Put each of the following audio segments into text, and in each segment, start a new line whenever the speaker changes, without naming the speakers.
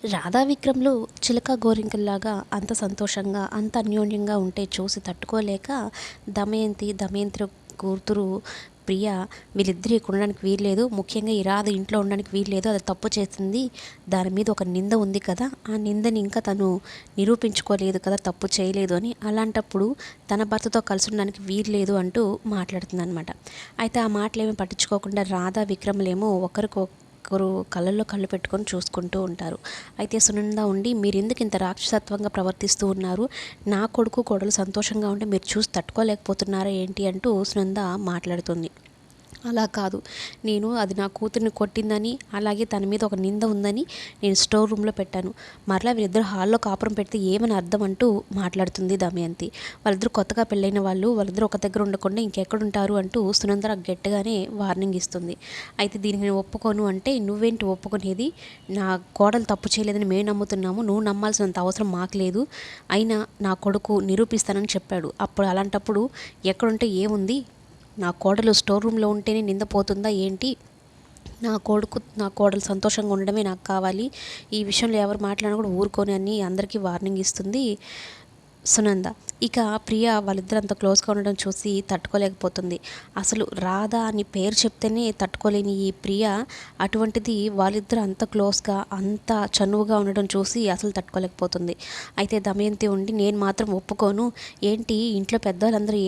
రాధా విక్రమ్‌లు చిలక గోరింకల్లాగా అంత సంతోషంగా, అంత అన్యోన్యంగా ఉంటే చూసి తట్టుకోలేక దమయంతి కూతురు ప్రియ వీళ్ళిద్దరూ ఇక్కడ ఉండడానికి వీల్లేదు. ముఖ్యంగా ఈ రాధ ఇంట్లో ఉండడానికి వీల్లేదు. అది తప్పు చేసింది. దాని మీద ఒక నింద ఉంది కదా! ఆ నిందని ఇంకా తను నిరూపించుకోలేదు కదా! తప్పు చేయలేదు అని. అలాంటప్పుడు తన భర్తతో కలిసి ఉండడానికి వీల్లేదు అంటూ మాట్లాడుతుందనమాట. అయితే ఆ మాటలేమీ పట్టించుకోకుండా రాధా, విక్రమ్‌లేమో ఒకరు కళ్ళల్లో కళ్ళు పెట్టుకొని చూసుకుంటూ ఉంటారు. అయితే సునంద ఉండి మీరెందుకు ఇంత రాక్షసత్వంగా ప్రవర్తిస్తూ ఉన్నారు? నా కొడుకు కోడలు సంతోషంగా ఉంటే మీరు చూసి తట్టుకోలేకపోతున్నారా ఏంటి అంటూ సునంద మాట్లాడుతుంది. అలా కాదు, నేను అది నా కూతుర్ని కొట్టిందని, అలాగే తన మీద ఒక నింద ఉందని నేను స్టోర్ రూమ్లో పెట్టాను. మరలా వీళ్ళిద్దరు హాల్లో కాపురం పెడితే ఏమని అర్థం అంటూ మాట్లాడుతుంది దమయంతి. వాళ్ళిద్దరు కొత్తగా పెళ్ళైన వాళ్ళు, వాళ్ళిద్దరూ ఒక దగ్గర ఉండకుండా ఇంకెక్కడుంటారు అంటూ సునందర గట్టిగానే వార్నింగ్ ఇస్తుంది. అయితే దీనికి నేను ఒప్పుకోను అంటే, నువ్వేంటి ఒప్పుకునేది? నా కోడలు తప్పు చేయలేదని మేము నమ్ముతున్నాము, నువ్వు నమ్మాల్సినంత అవసరం మాకు లేదు. అయినా నా కొడుకు నిరూపిస్తానని చెప్పాడు. అప్పుడు అలాంటప్పుడు ఎక్కడుంటే ఏముంది? నా కోడలు స్టోర్ రూమ్లో ఉంటేనే నిందపోతుందా ఏంటి? నా కోడలు సంతోషంగా ఉండడమే నాకు కావాలి. ఈ విషయంలో ఎవరు మాట్లాడినా కూడా ఊరుకోని అని అందరికీ వార్నింగ్ ఇస్తుంది సునంద. ఇక ప్రియ వాళ్ళిద్దరు అంత క్లోజ్గా ఉండడం చూసి తట్టుకోలేకపోతుంది. అసలు రాధా అని పేరు చెప్తేనే తట్టుకోలేని ఈ ప్రియ, అటువంటిది వాళ్ళిద్దరు అంత క్లోజ్గా అంత చనువుగా ఉండడం చూసి అసలు తట్టుకోలేకపోతుంది. అయితే దమయంతి ఉండి నేను మాత్రం ఒప్పుకోను. ఏంటి ఇంట్లో పెద్దవాళ్ళందరూ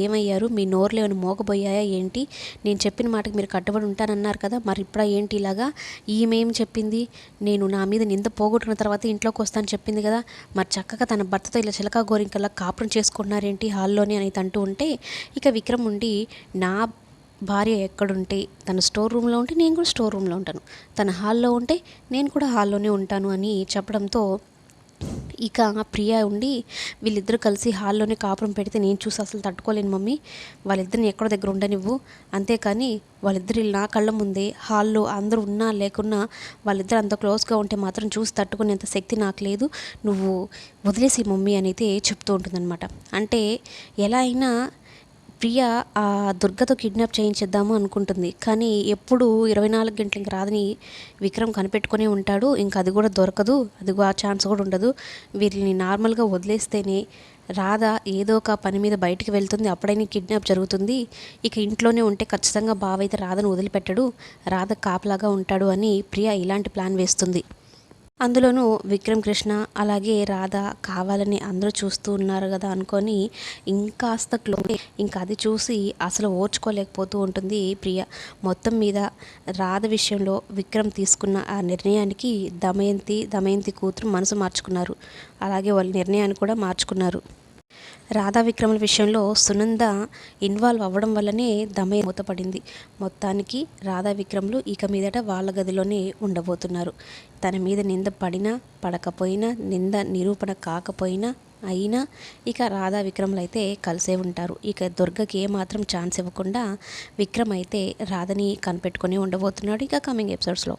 ఏమయ్యారు? మీ నోరులో ఏమైనా మోగబోయాయా ఏంటి? నేను చెప్పిన మాటకి మీరు కట్టుబడి ఉంటానన్నారు కదా, మరి ఇప్పుడు ఏంటి ఇలాగా? ఈమెం చెప్పింది? నేను నా మీద నింద పోగొట్టుకున్న తర్వాత ఇంట్లోకి వస్తాను చెప్పింది కదా, మరి చక్కగా తన భర్తతో ఇలా చిలకా గోరింకల్లా కాపురం చేసుకుంటున్నారేంటి హాల్లోని అని అంటూ ఉంటే, ఇక విక్రమ్ ఉండి నా భార్య ఎక్కడుంటే తన స్టోర్ రూమ్లో ఉంటే నేను కూడా స్టోర్ రూమ్లో ఉంటాను, తన హాల్లో ఉంటే నేను కూడా హాల్లోనే ఉంటాను అని చెప్పడంతో ఇక ప్రియ ఉండి వీళ్ళిద్దరూ కలిసి హాల్లోనే కాపురం పెడితే నేను చూసి అసలు తట్టుకోలేను మమ్మీ, వాళ్ళిద్దరిని ఎక్కడో దగ్గర ఉండనివ్వు. అంతేకాని వాళ్ళిద్దరు నా కళ్ళ ముందే హాల్లో అందరూ ఉన్నా లేకున్నా వాళ్ళిద్దరు అంత క్లోజ్గా ఉంటే మాత్రం చూసి తట్టుకునేంత శక్తి నాకు లేదు, నువ్వు వదిలేసి మమ్మీ అని అయితే చెప్తూ ఉంటుందన్నమాట. అంటే ఎలా అయినా ప్రియ ఆ దుర్గతో కిడ్నాప్ చేయించేద్దాము అనుకుంటుంది. కానీ ఎప్పుడు 24 గంటలు ఇంక రాదని విక్రమ్ కనిపెట్టుకునే ఉంటాడు. ఇంకా అది కూడా దొరకదు, ఆ ఛాన్స్ కూడా ఉండదు. వీళ్ళని నార్మల్గా వదిలేస్తేనే రాధ ఏదో ఒక పని మీద బయటికి వెళ్తుంది, అప్పుడైనా కిడ్నాప్ జరుగుతుంది. ఇక ఇంట్లోనే ఉంటే ఖచ్చితంగా బావ అయితే రాధను వదిలిపెట్టడు, రాధ కాపలాగా ఉంటాడు అని ప్రియ ఇలాంటి ప్లాన్ వేస్తుంది. అందులోనూ విక్రమ్ కృష్ణ అలాగే రాధ కావాలని అందరూ చూస్తూ ఉన్నారు కదా అనుకొని ఇంకాస్త ఇంకా అది చూసి అసలు ఓర్చుకోలేకపోతూ ఉంటుంది ప్రియ. మొత్తం మీద రాధ విషయంలో విక్రమ్ తీసుకున్న ఆ నిర్ణయానికి దమయంతి కూతురు మనసు మార్చుకున్నారు. అలాగే వాళ్ళ నిర్ణయాన్ని కూడా మార్చుకున్నారు. రాధా విక్రముల విషయంలో సునంద ఇన్వాల్వ్ అవ్వడం వల్లనే దమయ మూతపడింది. మొత్తానికి రాధా విక్రములు ఇక మీదట వాళ్ళ గదిలోనే ఉండబోతున్నారు. తన మీద నింద పడినా పడకపోయినా, నింద నిరూపణ కాకపోయినా అయినా ఇక రాధా విక్రములు అయితే కలిసే ఉంటారు. ఇక దుర్గకి ఏమాత్రం ఛాన్స్ ఇవ్వకుండా విక్రమ్ అయితే రాధని కనిపెట్టుకొని ఉండబోతున్నాడు ఇక కమింగ్ ఎపిసోడ్స్లో.